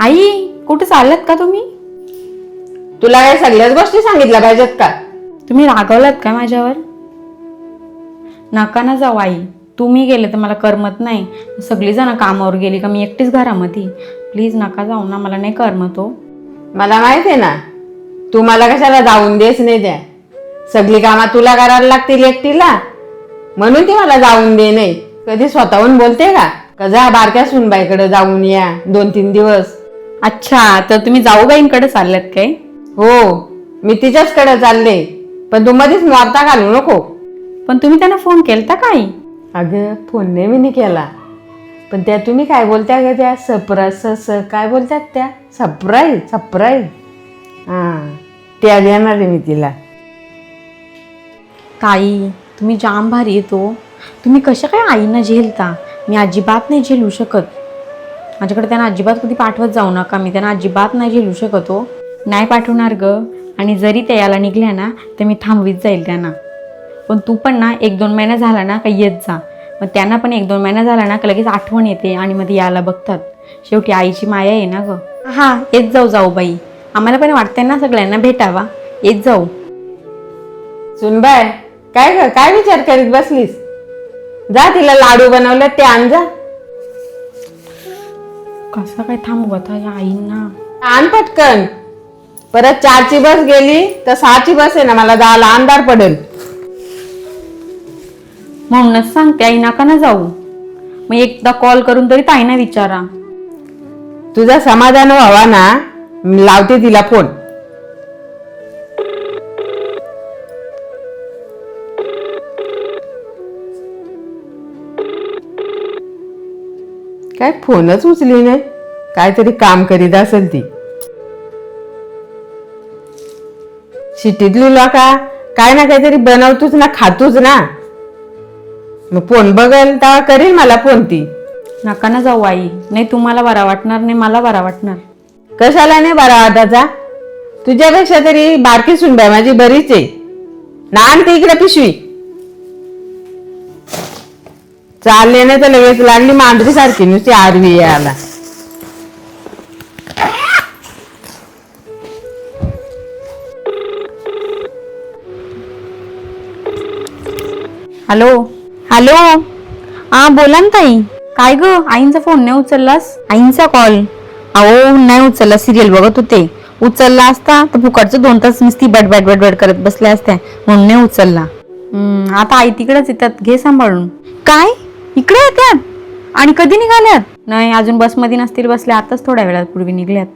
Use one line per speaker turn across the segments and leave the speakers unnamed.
आई कुठे चाललात का तुम्ही?
तुला या सगळ्याच गोष्टी सांगितल्या पाहिजेत का?
तुम्ही रागवलात का माझ्यावर? नका ना जाऊ आई, तुम्ही गेले तर मला करमत नाही. सगळीजण कामावर गेली का मी एकटीच घरामध्ये. प्लीज नका जाऊ ना, मला नाही करमत हो.
मला माहित आहे ना, तू मला कशाला जाऊन देच नाही द्या. सगळी कामं तुला करायला लागतील एकटीला, म्हणून ती मला जाऊन दे नाही. कधी स्वतःहून बोलते का जा बारक्या सुनबाईकडे जाऊन या 2-3 दिवस.
अच्छा, तर तुम्ही जाऊबाईंकडे चाललात काय?
हो, मी तिच्याचकडे चालले, पण तू मध्येच मोरता घालू नको.
पण तुम्ही त्यांना फोन केलता का आई?
अगं फोन नाही मी केला, पण त्या तुम्ही काय बोलत्या ग त्या काय बोलतात त्या सरप्राईज हां त्या देणार आहे मी तिला.
ताई तुम्ही जाम भारी येतो. तुम्ही कशा काय आईना झेलता? मी अजिबात नाही झेलू शकत. माझ्याकडे त्यांना अजिबात कधी पाठवत जाऊ नका, मी त्यांना अजिबात नाही झेलू शकत हो. नाही पाठवणार ग, आणि जरी त्या याला निघल्या ना तर मी थांबवीत जाईल त्यांना. पण तू पण ना 1-2 महिना झाला ना का येत जा. मग त्यांना पण 1-2 महिना झाला ना का लगेच आठवण येते आणि मध्ये यायला बघतात. शेवटी आईची माया आहे ना ग. हां येत जाऊ बाई, आम्हाला पण वाटतंय ना सगळ्यांना भेटावा. येत जाऊ.
सुनबाय काय विचार करीत बसलीस? जा तिला लाडू बनवले ते आण जा.
कसं काय थांबवत या आईंना?
आण पटकन. परत 4ची बस गेली तर 6ची बस आहे ना, मला जायला अंधार पडेल.
म्हणूनच सांगते आई नका ना जाऊ. मग एकदा कॉल करून तरी ताईना विचारा.
तुझा समाधान व्हावा ना, मी लावते तिला फोन. काय फोनच उचली नाही, काहीतरी काम करीत असेल ती. शिटीतली लोका काय ना काहीतरी बनवतोच ना, खातोच ना. मग फोन बघल तेव्हा करील मला फोन ती.
नका ना जाऊ आई, नाही तुम्हाला बरा वाटणार नाही मला बरा वाटणार.
कशाला नाही बरा वाटायचा? तुझ्यापेक्षा तरी बारकी सुनबाई माझी बरीच आहे ना. आणते इकडे पिशवी. चालले नाही तर लगेच लागली मांजरी सारखी नुसती आरवी यायला.
हॅलो हॅलो, हां बोला ना ताई. काय ग आईंचा फोन नाही उचललास? आईंचा कॉल अहो नाही उचलला, सिरियल बघत होते. उचलला असता तर फुकटचं 2 तास नुसती बडबड करत बसल्या असत्या, म्हणून नाही उचलला. आता आई तिकडेच येतात, घे सांभाळून. काय इकडे येतात? आणि कधी निघाल्यात? नाही अजून बसमध्ये नसतील बसल्या, आताच थोड्या वेळात पूर्वी निघल्यात.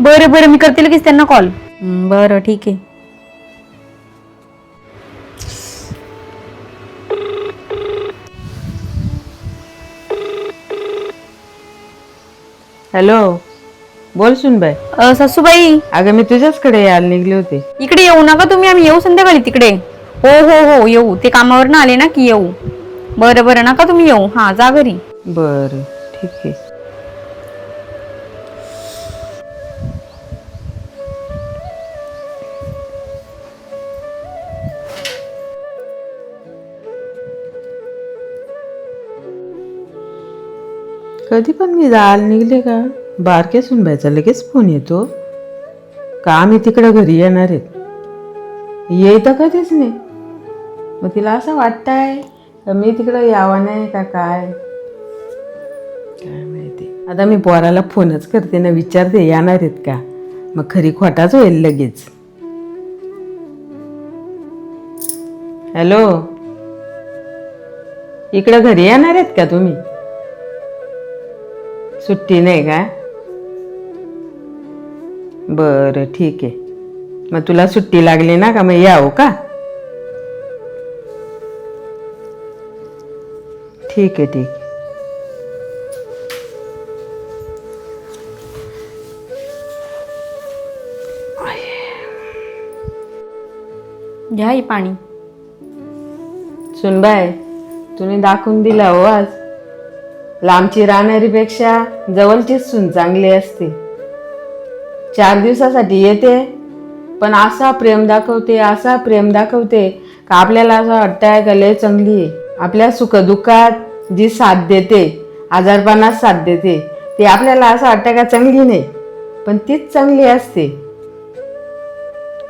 बरं मी करते लगेच त्यांना कॉल. बरं ठीक आहे.
हॅलो बोल सुनबाई.
सासूबाई
अगं मी तुझ्याचकडे यायला निघले होते.
इकडे येऊ नका तुम्ही, आम्ही येऊ संध्याकाळी तिकडे. हो येऊ, ते कामावर ना आले ना की येऊ. बरं नका तुम्ही येऊ, हा जा घरी.
बर ठीक आहे. कधी पण मी जायला निघले का बारक्या सुनबाईचा लगेच फोन येतो का आम्ही तिकडं घरी येणार आहेत. येत कधीच नाही. मग तिला असं वाटतंय का मी तिकडं यावं नाही का काय माहिती. आता मी पोराला फोनच करते ना, विचारते येणार आहेत का. मग खरी खोटाच होईल लगेच. हॅलो इकडं घरी येणार आहेत का तुम्ही? सुट्टी नाही का? बरं ठीक आहे. मग तुला सुट्टी लागली ना का मग यावं का? ठीक आहे.
घ्या ही पाणी.
सुनबाई तुम्ही दाखवून दिला हो आज. लांबची राहणारीपेक्षा जवळचीच सून चांगली असते. 4 दिवसासाठी येते पण असा प्रेम दाखवते का आपल्याला असं वाटतंय का लय चांगली आहे. आपल्या सुखदुःखात जी साथ देते, आजारपणात साथ देते, ती आपल्याला असं वाटतं का चांगली नाही. पण तीच चांगली असते.